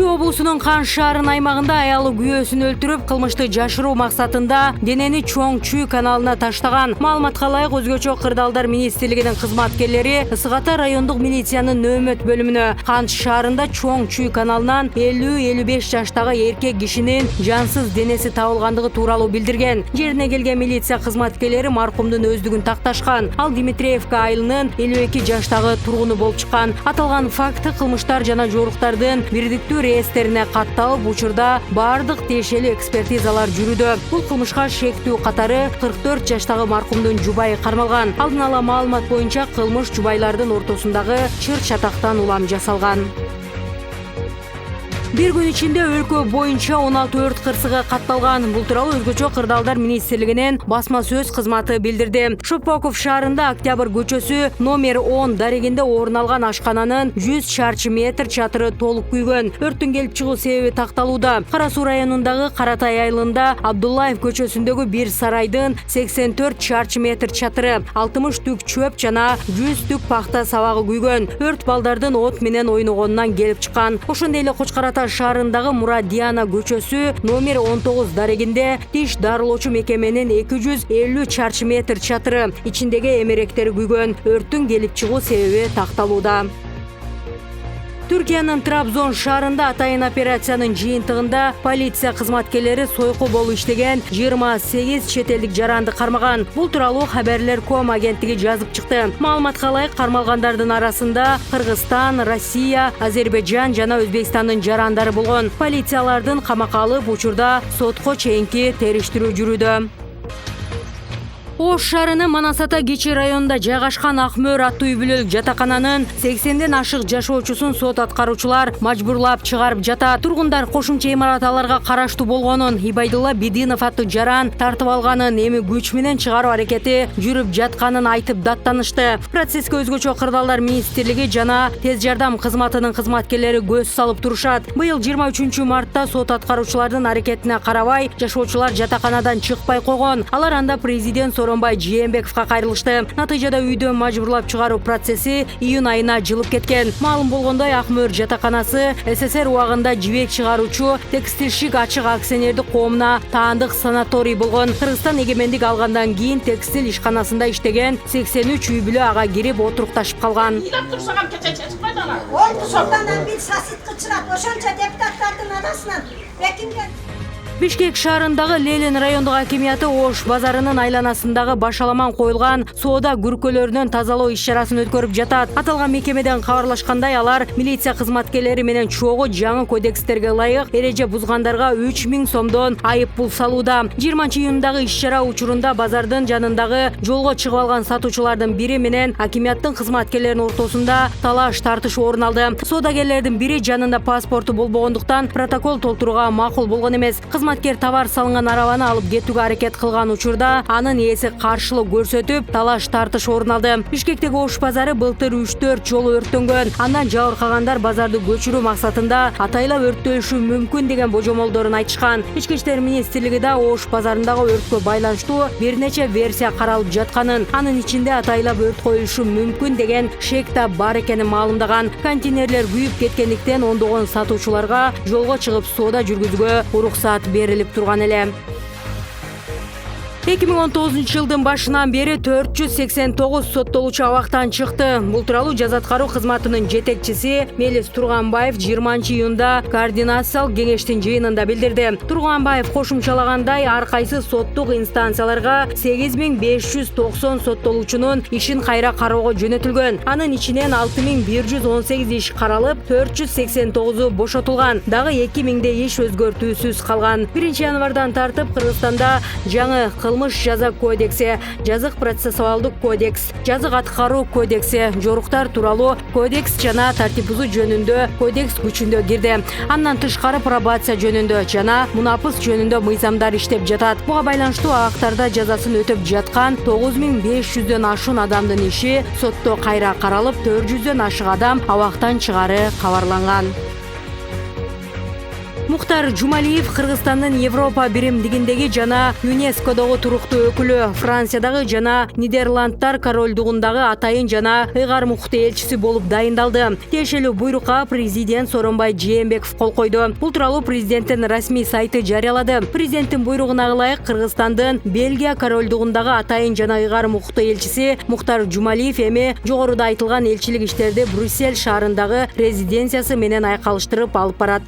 облусунун Кан шаарынын аймагында аялы күйөөсүн өлтүрүп, кылмышты жашыруу максатында денени Чоң Чүй каналына таштаган. Маалыматка ылайык, өзгөчө кырдаалдар министрлигинин кызматкерлери Ысык Ата райондук милициянын нөөмөт бөлүмүнө Кан шаарында Чоң Чүй каналынан 50-55 жаштагы эркек кишинин жансыз денеси табылгандыгы тууралуу билдирген. Жерине келген милиция кызматкерлери маркумдун өздүгүн такташкан. Ал Дмитриевка айылынын 52 жаштагы тургуну болуп чыккан. Аталган факт кылмыштар жана жоруктардын бирдиктүү реестерине катталып, учурда бардык тиешелүү экспертизалар жүрүүдө. Бул кылмышка шектүү катары 44 жаштагы маркумдун жубайы кармалган. Алдын ала маалымат боюнча кылмыш жубайлардын ортосундагы чыр чатактан улам жасалган. Bir gün içinde өлкө боюнча 16 өрт кырсыгы катталган. Бул тууралуу өзгөчө кырдаалдар министрлигинин басма сөз кызматы билдирди. Шопоков шаарында Октябрь көчөсү номер 10 дарегинде орун алган ашкананын 100 чарчы метр чатыры толук күйгөн. Өрттүн келип чыгуу себеби такталууда. Кара Суу районундагы Каратай айылында Абдуллаев көчөсүндөгү бир сарайдын 84 чарчы метр чатыры, 60 түк чөп жана 100 түк пахта сабагы күйгөн. Өрт балдардын от менен ойногонунан келип чыккан. Ошондой эле Кочкарата шаарындагы Мурадиана көчөсү номер 19 дарегинде тиш дарылоочу мекеменин 250 чарчы метр чатыры, ичиндеги эмеректери күйгөн. Өрттүн келип чыгуу себеби такталууда. Түркиянын Трабзон шаарында атайын операциянын жыйынтыгында полиция кызматкерлери сойку болуп иштеген 28 чет элдик жаранды кармаган. Бул тууралуу Хаберлер.ком агенттиги жазып чыкты. Маалыматка ылайык, кармалгандардын арасында Кыргызстан, Россия, Азербайжан жана Өзбекстандын жарандары болгон. Полициялардын камакка алып, учурда сотко чейинки териштирүү жүрүүдө. Ош шаарынын Манасата Кечи районунда жайгашкан Акмөр аттуу үй бүлөлүк жатакананын 80ден ашык жашоочусун сот аткаруучулар мажбурлап чыгарып жатат. Тургундар кошумча имарат аларга караштуу болгонун, Ибайдулла Бидинов аттуу жаран тартып алганын, эми күч менен чыгаруу аракети жүрүп жатканын айтып даттанышты. Процесске өзгөчө кырдаалдар министрлиги жана тез жардам кызматынын кызматкерлери көз салып турушат. Быйыл 23 мартта сот аткаруучулардын аракетине карабай, жашоочулар жатаканадан чыкпай койгон. Алар анда президент Сооронбай Жээнбековго кайрылышты. Натыйжада үйдөн мажбурлап чыгаруу процесси июнь айына жылып кеткен. Маалым болгондой, Акмөр жатаканасы СССР убагында жибек чыгаруучу Текстилшик ачык акционердик коомуна таандык санаторий болгон. Кыргызстан эгемендик алгандан кийин текстил ишканасында иштеген 83 үй бүлө ага кирип отурукташып калган. Бишкек шаарындагы Ленин райондук акимияты Ош базарынын айланасындагы башаламан коюлган соода күркөлөрүнөн тазалоо иш-чарасын өткөрүп жатат. Аталган мекемеден кабарлашкандай, алар милиция кызматкерлери менен чогуу жаңы кодекстерге ылайык эреже бузгандарга 3000 сомдон айып пул салууда. 20-июндагы иш-чара учурунда базардын жанындагы жолго чыгып алган сатуучулардын бири менен акимияттын кызматкерлеринин ортосунда талаш тартыш орун алды. Соодагерлердин бири жанында паспорту болбогондуктан протокол толтурууга макул болгон эмес. Кызматкер товар салынган арабаны алып кетүүгө аракет кылган учурда анын ээси каршылык көрсөтүп, талаш тартыш орун алды. Бишкектеги Ош базары былтыр 3-4 жолу өрттөнгөн. Андан жабыркагандар базарды көчүрүү максатында атайлап өрттөлүшү мүмкүн деген божомолдорун айтышкан. Ички иштер министрлиги да Ош базарындагы өрткө байланыштуу бир нече версия каралып жатканын, анын ичинде атайлап өрт коюлушу мүмкүн деген шек да бар экенин маалымдаган. Контейнерлер күйүп кеткендиктен ондогон сатуучуларга жолго чыгып соода жүргүзүүгө уруксат берилип турган эле. 2019 жылдын башынан бери 489 соттолуучу абактан чыкты. Бул тууралуу жаза аткаруу кызматынын жетекчиси Мелис Турганбаев 20-июнда координациялык кеңештин жыйынында билдирди. Турганбаев кошумчалагандай, ар кайсы соттук инстанцияларга 8590 соттолуучунун ишин кайра кароого жөнөтүлгөн. Анын ичинен 6118 иш каралып, 489 бошотулган. Дагы 2000 иш өзгөртүүсүз калган. 1-январдан тартып Кыргызстанда жаңы кылмыш жаза кодекси, жазык процессуалдык кодекс, жазык аткаруу кодекси, жоруктар тууралуу кодекс жана тартип бузуу жөнүндө кодекс күчүндө кирди. Андан тышкары пробация жөнүндө жана мунапыс жөнүндө мыйзамдар иштеп жатат. Буга байланыштуу абактарда жазасын өтөп жаткан 9500дөн ашуун адамдын иши сотто кайра каралып, 400дөн ашык адам абактан чыгары кабарланган. Мухтар Жумалиев Кыргызстандын Европа биримдигиндеги жана ЮНЕСКОдогу туруктуу өкүлү, Франциядагы жана Нидерландтар королдугундагы атайын жана ыйгар мукты элчиси болуп дайындалды. Тиешелүү буйрукка президент Сооронбай Жээнбеков кол койду. Бул тууралуу президенттин расмий сайты жарыялады. Президенттин буйругуна ылайык Кыргызстандын Бельгия королдугундагы атайын жана ыйгар мукты элчиси Мухтар Жумалиев эми жогоруда айтылган элчилик иштерди Брюссель шаарындагы резиденциясы менен айкалыштырып алып барат.